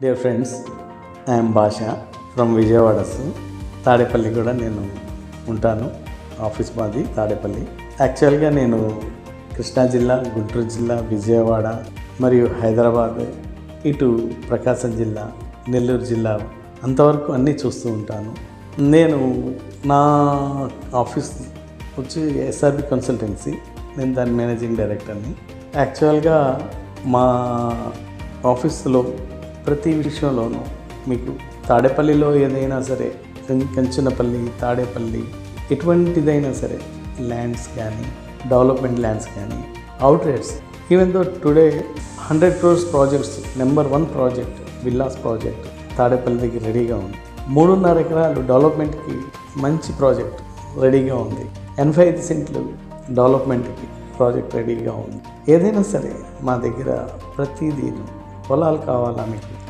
Dear friends, I'm భాష from Vijayawada. Tadepalli కూడా నేను ఉంటాను. ఆఫీస్ మాది తాడేపల్లి. యాక్చువల్గా నేను కృష్ణా జిల్లా, గుంటూరు జిల్లా, విజయవాడ మరియు హైదరాబాద్, ఇటు ప్రకాశం జిల్లా, నెల్లూరు జిల్లా అంతవరకు అన్నీ చూస్తూ ఉంటాను. నేను నా ఆఫీస్ వచ్చి ఎస్ఆర్బి కన్సల్టెన్సీ. నేను దాని మేనేజింగ్ డైరెక్టర్ని. యాక్చువల్గా మా ఆఫీసులో ప్రతి విషయంలోనూ మీకు తాడేపల్లిలో ఏదైనా సరే, కంచనపల్లి, తాడేపల్లి ఎటువంటిదైనా సరే, ల్యాండ్స్ కానీ, డెవలప్మెంట్ ల్యాండ్స్ కానీ, out rates, even though today 100 crores projects, number 1 project villas project Tadepalli దగ్గర రెడీగా ఉంది. 3.5 ఎకరాలు డెవలప్మెంట్కి మంచి ప్రాజెక్ట్ రెడీగా ఉంది. 85 సెంట్లు డెవలప్మెంట్కి ప్రాజెక్ట్ రెడీగా ఉంది. ఏదైనా సరే మా దగ్గర ప్రతిదీ పొలాలు కావాలా మీకు,